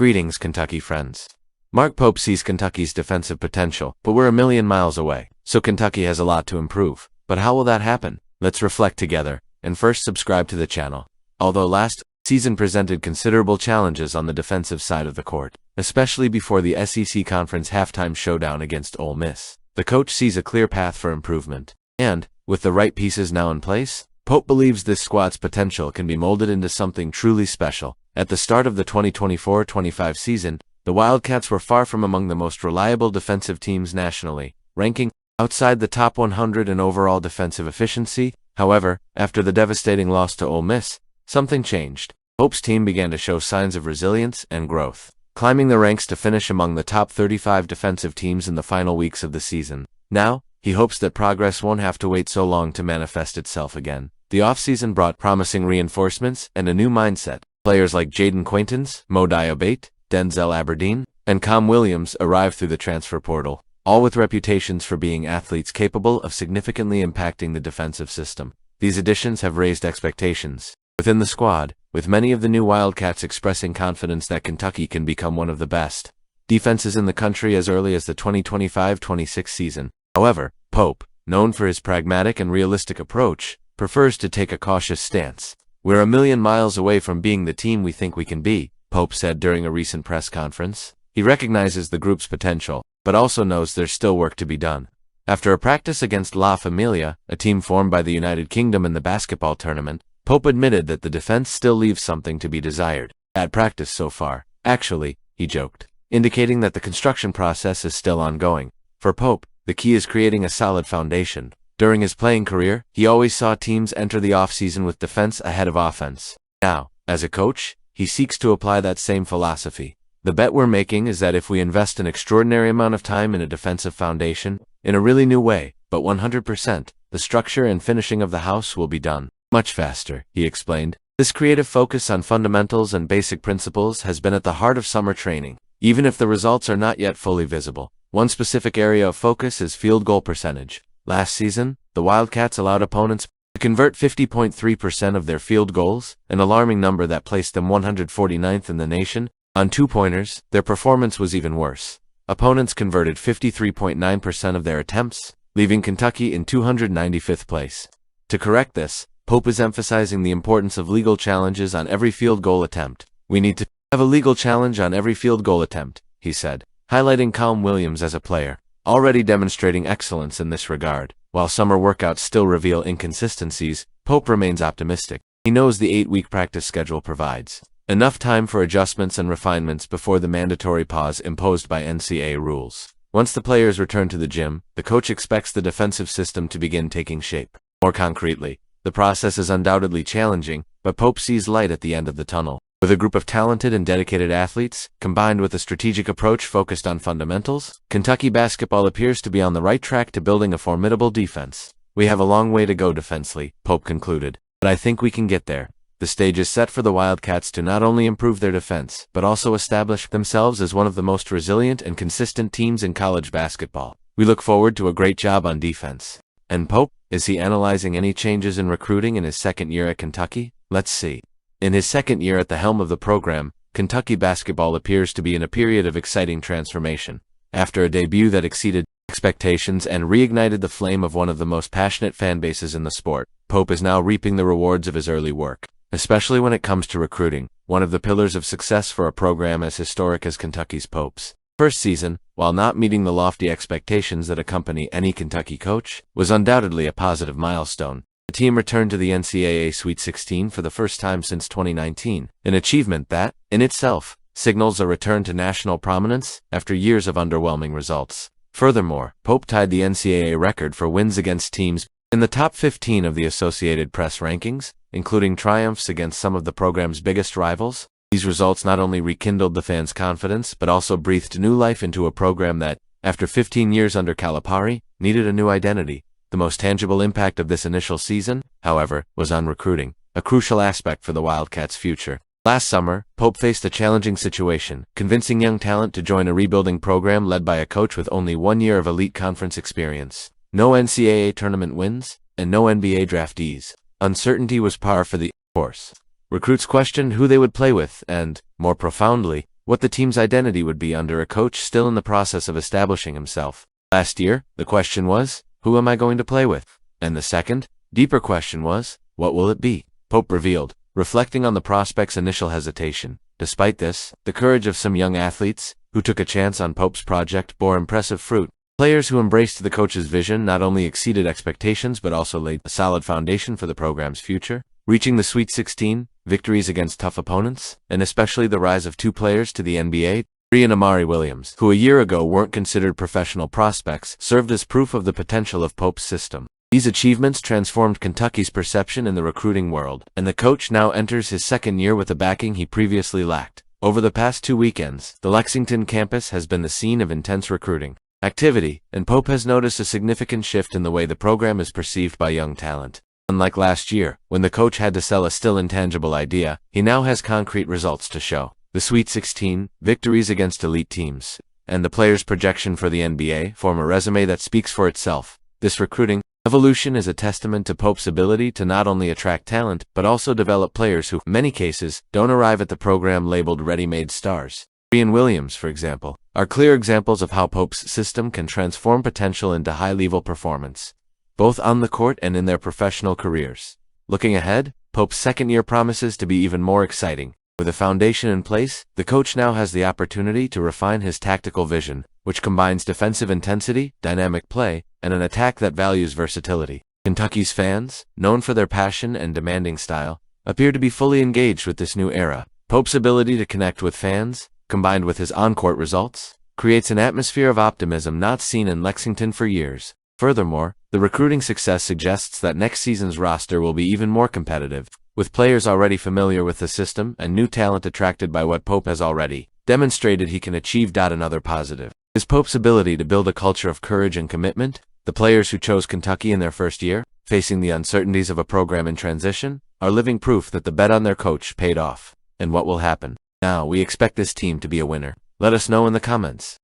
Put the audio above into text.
Greetings, Kentucky friends. Mark Pope sees Kentucky's defensive potential, but we're a million miles away, so Kentucky has a lot to improve. But how will that happen? Let's reflect together, and first subscribe to the channel. Although last season presented considerable challenges on the defensive side of the court, especially before the SEC Conference halftime showdown against Ole Miss, the coach sees a clear path for improvement. And, with the right pieces now in place, Pope believes this squad's potential can be molded into something truly special. At the start of the 2024-25 season, the Wildcats were far from among the most reliable defensive teams nationally, ranking outside the top 100 in overall defensive efficiency. However, after the devastating loss to Ole Miss, something changed. Pope's team began to show signs of resilience and growth, climbing the ranks to finish among the top 35 defensive teams in the final weeks of the season. Now, he hopes that progress won't have to wait so long to manifest itself again. The offseason brought promising reinforcements and a new mindset. Players like Jaden Quaintance, Mo Diabate, Denzel Aberdeen, and Com Williams arrived through the transfer portal, all with reputations for being athletes capable of significantly impacting the defensive system. These additions have raised expectations within the squad, with many of the new Wildcats expressing confidence that Kentucky can become one of the best defenses in the country as early as the 2025-26 season. However, Pope, known for his pragmatic and realistic approach, prefers to take a cautious stance. "We're a million miles away from being the team we think we can be," Pope said during a recent press conference. He recognizes the group's potential, but also knows there's still work to be done. After a practice against La Familia, a team formed by the United Kingdom in the basketball tournament, Pope admitted that the defense still leaves something to be desired. "At practice so far, actually," he joked, indicating that the construction process is still ongoing. For Pope, the key is creating a solid foundation. During his playing career, he always saw teams enter the offseason with defense ahead of offense. Now, as a coach, he seeks to apply that same philosophy. "The bet we're making is that if we invest an extraordinary amount of time in a defensive foundation, in a really new way, but 100%, the structure and finishing of the house will be done much faster," he explained. This creative focus on fundamentals and basic principles has been at the heart of summer training, even if the results are not yet fully visible. One specific area of focus is field goal percentage. Last season, the Wildcats allowed opponents to convert 50.3% of their field goals, an alarming number that placed them 149th in the nation. On two-pointers, their performance was even worse. Opponents converted 53.9% of their attempts, leaving Kentucky in 295th place. To correct this, Pope is emphasizing the importance of legal challenges on every field goal attempt. "We need to have a legal challenge on every field goal attempt," he said, highlighting Com Williams as a player already demonstrating excellence in this regard. While summer workouts still reveal inconsistencies, Pope remains optimistic. He knows the 8-week practice schedule provides enough time for adjustments and refinements before the mandatory pause imposed by NCAA rules. Once the players return to the gym, the coach expects the defensive system to begin taking shape. More concretely, the process is undoubtedly challenging, but Pope sees light at the end of the tunnel. With a group of talented and dedicated athletes, combined with a strategic approach focused on fundamentals, Kentucky basketball appears to be on the right track to building a formidable defense. "We have a long way to go defensively," Pope concluded, "but I think we can get there." The stage is set for the Wildcats to not only improve their defense, but also establish themselves as one of the most resilient and consistent teams in college basketball. "We look forward to a great job on defense." And Pope, is he analyzing any changes in recruiting in his second year at Kentucky? Let's see. In his second year at the helm of the program, Kentucky basketball appears to be in a period of exciting transformation. After a debut that exceeded expectations and reignited the flame of one of the most passionate fan bases in the sport, Pope is now reaping the rewards of his early work, especially when it comes to recruiting, one of the pillars of success for a program as historic as Kentucky's. Pope's first season, while not meeting the lofty expectations that accompany any Kentucky coach, was undoubtedly a positive milestone. The team returned to the NCAA Sweet 16 for the first time since 2019, an achievement that, in itself, signals a return to national prominence after years of underwhelming results. Furthermore, Pope tied the NCAA record for wins against teams in the top 15 of the Associated Press rankings, including triumphs against some of the program's biggest rivals. These results not only rekindled the fans' confidence, but also breathed new life into a program that, after 15 years under Calipari, needed a new identity. The most tangible impact of this initial season, however, was on recruiting, a crucial aspect for the Wildcats' future. Last summer, Pope faced a challenging situation, convincing young talent to join a rebuilding program led by a coach with only 1 year of elite conference experience. No NCAA tournament wins, and no NBA draftees. Uncertainty was par for the course. Recruits questioned who they would play with and, more profoundly, what the team's identity would be under a coach still in the process of establishing himself. Last year, the question was, who am I going to play with? And the second, deeper question was, what will it be? Pope revealed, reflecting on the prospect's initial hesitation. Despite this, the courage of some young athletes, who took a chance on Pope's project, bore impressive fruit. Players who embraced the coach's vision not only exceeded expectations but also laid a solid foundation for the program's future, reaching the Sweet 16, victories against tough opponents, and especially the rise of two players to the NBA, Kyrie and Amari Williams, who a year ago weren't considered professional prospects, served as proof of the potential of Pope's system. These achievements transformed Kentucky's perception in the recruiting world, and the coach now enters his second year with the backing he previously lacked. Over the past 2 weekends, the Lexington campus has been the scene of intense recruiting activity, and Pope has noticed a significant shift in the way the program is perceived by young talent. Unlike last year, when the coach had to sell a still intangible idea, he now has concrete results to show. The Sweet 16, victories against elite teams, and the players' projection for the NBA form a resume that speaks for itself. This recruiting evolution is a testament to Pope's ability to not only attract talent, but also develop players who, in many cases, don't arrive at the program labeled ready-made stars. Kyrie and Williams, for example, are clear examples of how Pope's system can transform potential into high-level performance, both on the court and in their professional careers. Looking ahead, Pope's second year promises to be even more exciting. With a foundation in place, the coach now has the opportunity to refine his tactical vision, which combines defensive intensity, dynamic play, and an attack that values versatility. Kentucky's fans, known for their passion and demanding style, appear to be fully engaged with this new era. Pope's ability to connect with fans, combined with his on-court results, creates an atmosphere of optimism not seen in Lexington for years. Furthermore, the recruiting success suggests that next season's roster will be even more competitive, with players already familiar with the system and new talent attracted by what Pope has already demonstrated he can achieve. Another positive is Pope's ability to build a culture of courage and commitment. The players who chose Kentucky in their first year, facing the uncertainties of a program in transition, are living proof that the bet on their coach paid off. And what will happen? Now, we expect this team to be a winner. Let us know in the comments.